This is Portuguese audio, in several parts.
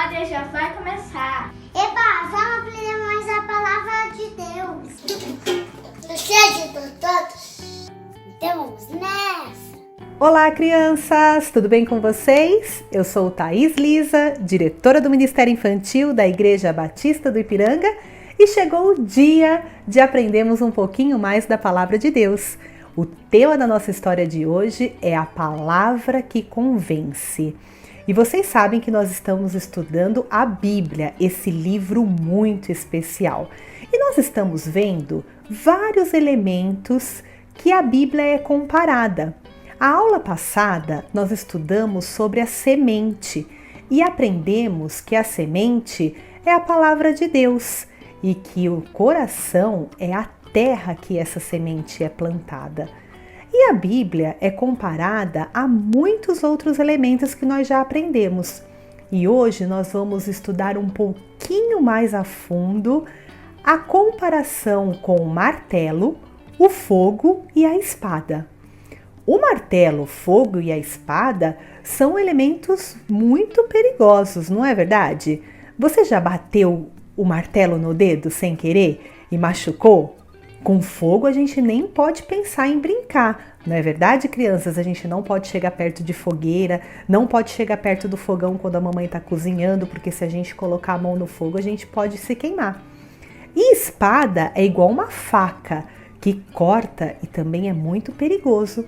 história já vai começar. Eba, vamos aprender mais a palavra de Deus. Cheio de todos. Então vamos nessa. Olá, crianças! Tudo bem com vocês? Eu sou Thaís Lisa, diretora do Ministério Infantil da Igreja Batista do Ipiranga, e chegou o dia de aprendermos um pouquinho mais da Palavra de Deus. O tema da nossa história de hoje é a palavra que convence. E vocês sabem que nós estamos estudando a Bíblia, esse livro muito especial. E nós estamos vendo vários elementos que a Bíblia é comparada. A aula passada nós estudamos sobre a semente e aprendemos que a semente é a palavra de Deus e que o coração é a terra que essa semente é plantada. E a Bíblia é comparada a muitos outros elementos que nós já aprendemos. E hoje nós vamos estudar um pouquinho mais a fundo a comparação com o martelo, o fogo e a espada. O martelo, o fogo e a espada são elementos muito perigosos, não é verdade? Você já bateu o martelo no dedo sem querer e machucou? Com fogo a gente nem pode pensar em brincar, não é verdade, crianças? A gente não pode chegar perto de fogueira, não pode chegar perto do fogão quando a mamãe está cozinhando, porque se a gente colocar a mão no fogo a gente pode se queimar. E espada é igual uma faca que corta e também é muito perigoso.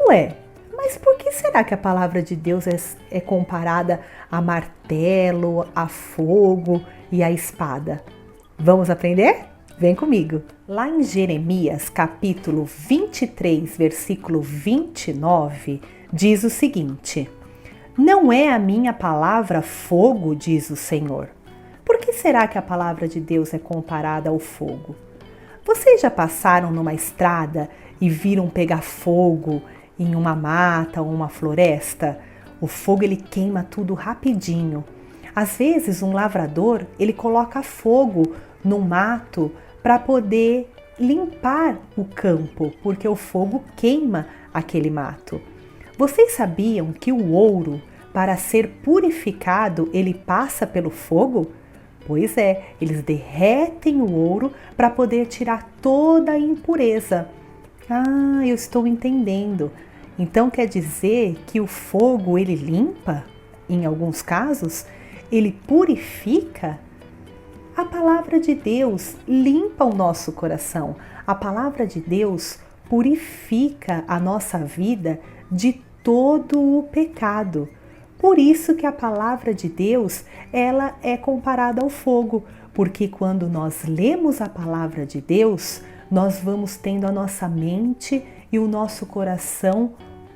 Ué, mas por que será que a palavra de Deus é comparada a martelo, a fogo e a espada? Vamos aprender? Vem comigo! Lá em Jeremias, capítulo 23, versículo 29, diz o seguinte: Não é a minha palavra fogo, diz o Senhor. Por que será que a palavra de Deus é comparada ao fogo? Vocês já passaram numa estrada e viram pegar fogo em uma mata ou uma floresta? O fogo ele queima tudo rapidinho. Às vezes um lavrador ele coloca fogo no mato para poder limpar o campo, porque o fogo queima aquele mato. Vocês sabiam que o ouro, para ser purificado, ele passa pelo fogo? Pois é, eles derretem o ouro para poder tirar toda a impureza. Ah, eu estou entendendo. Então quer dizer que o fogo ele limpa? Em alguns casos, ele purifica? A palavra de Deus limpa o nosso coração. A palavra de Deus purifica a nossa vida de todo o pecado. Por isso que a palavra de Deus, ela é comparada ao fogo, porque quando nós lemos a palavra de Deus, nós vamos tendo a nossa mente e o nosso coração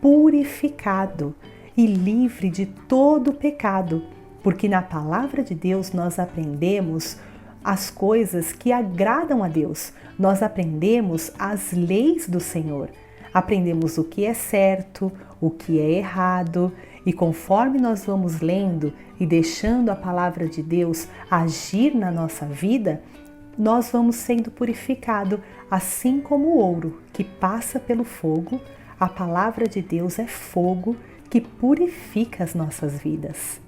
purificado e livre de todo o pecado. Porque na palavra de Deus nós aprendemos as coisas que agradam a Deus. Nós aprendemos as leis do Senhor. Aprendemos o que é certo, o que é errado. E conforme nós vamos lendo e deixando a palavra de Deus agir na nossa vida, nós vamos sendo purificados, assim como o ouro que passa pelo fogo. A palavra de Deus é fogo que purifica as nossas vidas.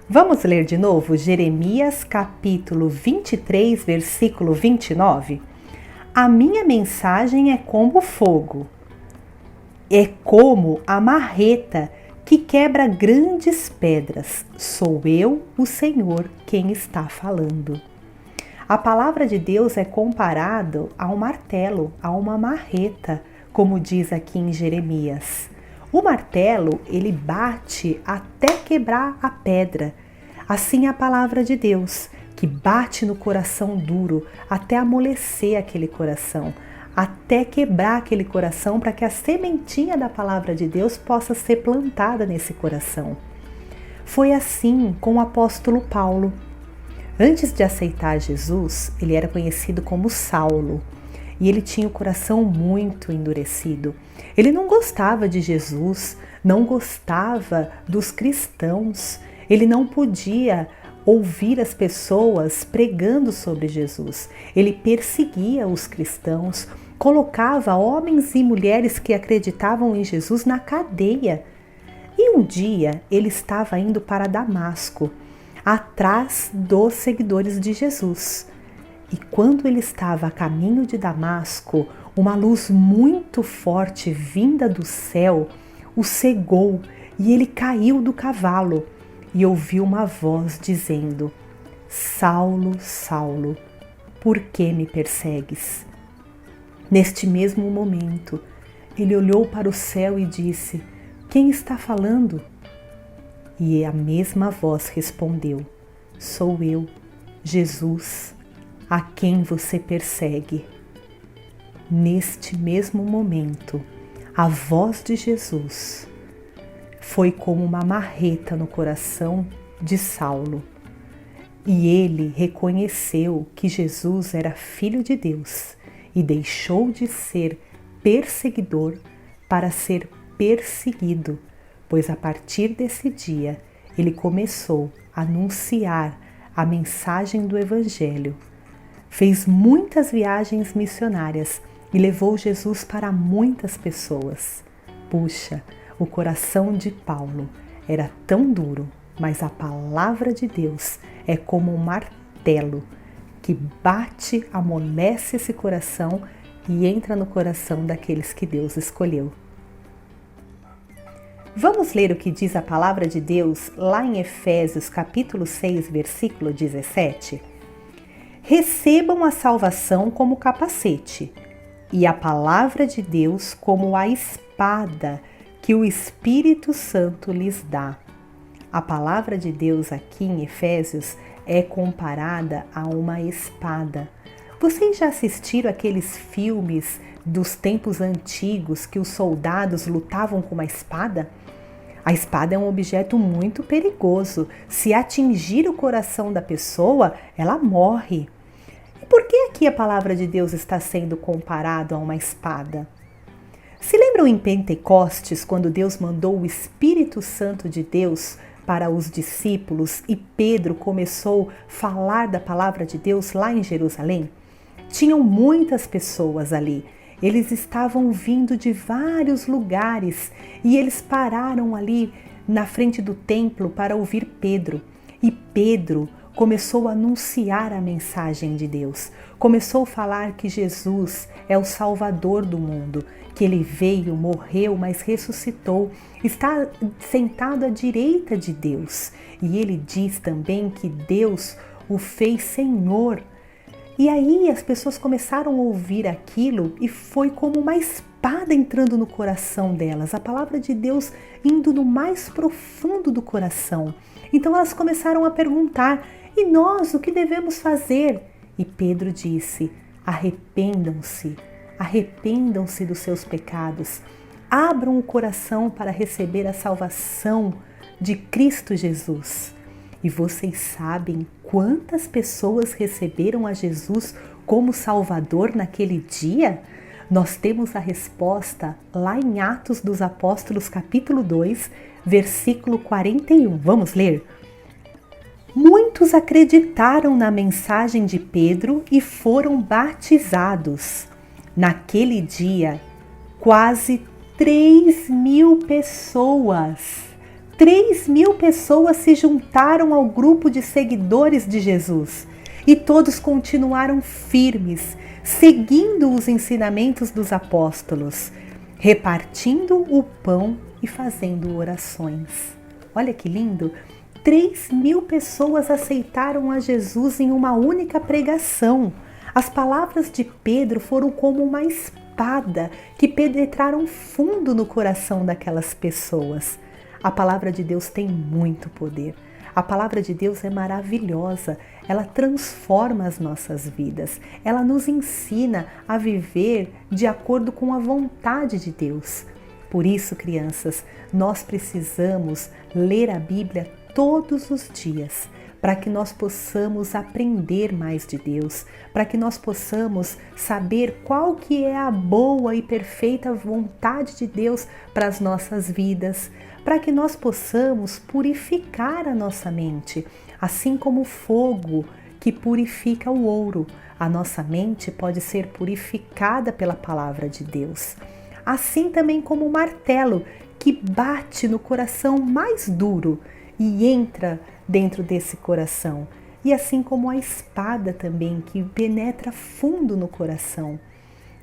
Vamos ler de novo Jeremias capítulo 23, versículo 29? A minha mensagem é como fogo, é como a marreta que quebra grandes pedras. Sou eu, o Senhor, quem está falando. A palavra de Deus é comparado a um martelo, a uma marreta, como diz aqui em Jeremias. O martelo, ele bate até quebrar a pedra. Assim é a palavra de Deus, que bate no coração duro até amolecer aquele coração, até quebrar aquele coração para que a sementinha da palavra de Deus possa ser plantada nesse coração. Foi assim com o apóstolo Paulo. Antes de aceitar Jesus, ele era conhecido como Saulo. E ele tinha o coração muito endurecido. Ele não gostava de Jesus, não gostava dos cristãos. Ele não podia ouvir as pessoas pregando sobre Jesus. Ele perseguia os cristãos, colocava homens e mulheres que acreditavam em Jesus na cadeia. E um dia ele estava indo para Damasco atrás dos seguidores de Jesus. E quando ele estava a caminho de Damasco, uma luz muito forte vinda do céu o cegou e ele caiu do cavalo e ouviu uma voz dizendo: Saulo, Saulo, por que me persegues? Neste mesmo momento, ele olhou para o céu e disse: Quem está falando? E a mesma voz respondeu: Sou eu, Jesus, a quem você persegue. Neste mesmo momento, a voz de Jesus foi como uma marreta no coração de Saulo. E ele reconheceu que Jesus era Filho de Deus e deixou de ser perseguidor para ser perseguido, pois a partir desse dia ele começou a anunciar a mensagem do Evangelho. Fez muitas viagens missionárias e levou Jesus para muitas pessoas. Puxa, o coração de Paulo era tão duro, mas a palavra de Deus é como um martelo que bate, amolece esse coração e entra no coração daqueles que Deus escolheu. Vamos ler o que diz a palavra de Deus lá em Efésios capítulo 6, versículo 17? Recebam a salvação como capacete e a palavra de Deus como a espada que o Espírito Santo lhes dá. A palavra de Deus aqui em Efésios é comparada a uma espada. Vocês já assistiram aqueles filmes dos tempos antigos que os soldados lutavam com uma espada? A espada é um objeto muito perigoso. Se atingir o coração da pessoa, ela morre. E por que aqui a palavra de Deus está sendo comparada a uma espada? Se lembram em Pentecostes, quando Deus mandou o Espírito Santo de Deus para os discípulos e Pedro começou a falar da palavra de Deus lá em Jerusalém? Tinham muitas pessoas ali. Eles estavam vindo de vários lugares e eles pararam ali na frente do templo para ouvir Pedro. E Pedro começou a anunciar a mensagem de Deus. Começou a falar que Jesus é o Salvador do mundo, que ele veio, morreu, mas ressuscitou, está sentado à direita de Deus. E ele diz também que Deus o fez Senhor. E aí as pessoas começaram a ouvir aquilo e foi como uma espada entrando no coração delas, a palavra de Deus indo no mais profundo do coração. Então elas começaram a perguntar: e nós, o que devemos fazer? E Pedro disse: arrependam-se, arrependam-se dos seus pecados, abram o coração para receber a salvação de Cristo Jesus. E vocês sabem quantas pessoas receberam a Jesus como Salvador naquele dia? Nós temos a resposta lá em Atos dos Apóstolos, capítulo 2, versículo 41. Vamos ler? Muitos acreditaram na mensagem de Pedro e foram batizados. Naquele dia, quase 3.000 pessoas. 3.000 pessoas se juntaram ao grupo de seguidores de Jesus e todos continuaram firmes, seguindo os ensinamentos dos apóstolos, repartindo o pão e fazendo orações. Olha que lindo! 3.000 pessoas aceitaram a Jesus em uma única pregação. As palavras de Pedro foram como uma espada que penetraram fundo no coração daquelas pessoas. A palavra de Deus tem muito poder. A palavra de Deus é maravilhosa. Ela transforma as nossas vidas. Ela nos ensina a viver de acordo com a vontade de Deus. Por isso, crianças, nós precisamos ler a Bíblia todos os dias, para que nós possamos aprender mais de Deus, para que nós possamos saber qual que é a boa e perfeita vontade de Deus para as nossas vidas, para que nós possamos purificar a nossa mente, assim como o fogo que purifica o ouro. A nossa mente pode ser purificada pela palavra de Deus, assim também como o martelo que bate no coração mais duro e entra dentro desse coração. E assim como a espada também, que penetra fundo no coração.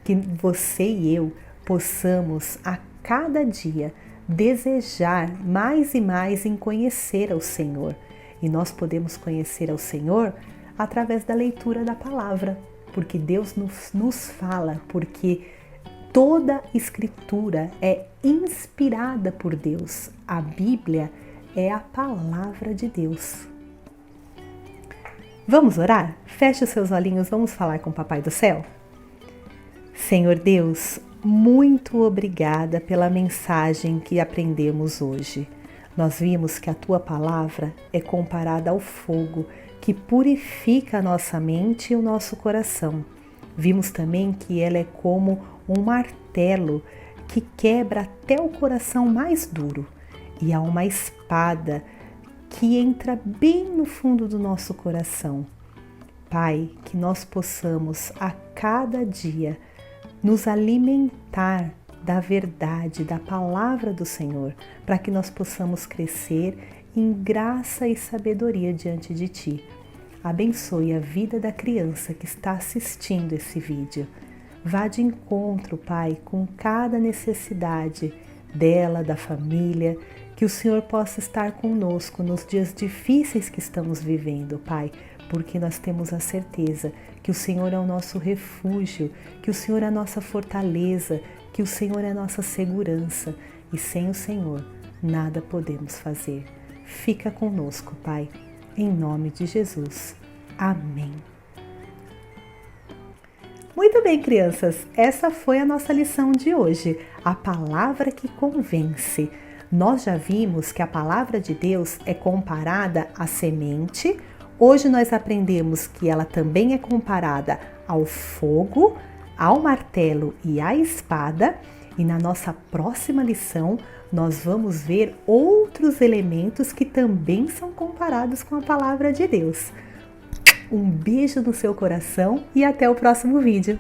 Que você e eu possamos a cada dia desejar mais e mais em conhecer ao Senhor. E nós podemos conhecer ao Senhor através da leitura da palavra, porque Deus nos fala, porque toda escritura é inspirada por Deus. A Bíblia é a palavra de Deus. Vamos orar? Feche os seus olhinhos, vamos falar com o Papai do Céu? Senhor Deus, muito obrigada pela mensagem que aprendemos hoje. Nós vimos que a Tua palavra é comparada ao fogo que purifica a nossa mente e o nosso coração. Vimos também que ela é como um martelo que quebra até o coração mais duro. E há uma espada que entra bem no fundo do nosso coração. Pai, que nós possamos a cada dia nos alimentar da verdade, da palavra do Senhor, para que nós possamos crescer em graça e sabedoria diante de Ti. Abençoe a vida da criança que está assistindo esse vídeo. Vá de encontro, Pai, com cada necessidade dela, da família, que o Senhor possa estar conosco nos dias difíceis que estamos vivendo, Pai, porque nós temos a certeza que o Senhor é o nosso refúgio, que o Senhor é a nossa fortaleza, que o Senhor é a nossa segurança e sem o Senhor nada podemos fazer. Fica conosco, Pai, em nome de Jesus. Amém. Muito bem, crianças, essa foi a nossa lição de hoje, a palavra que convence. Nós já vimos que a palavra de Deus é comparada à semente. Hoje nós aprendemos que ela também é comparada ao fogo, ao martelo e à espada. E na nossa próxima lição nós vamos ver outros elementos que também são comparados com a palavra de Deus. Um beijo no seu coração e até o próximo vídeo.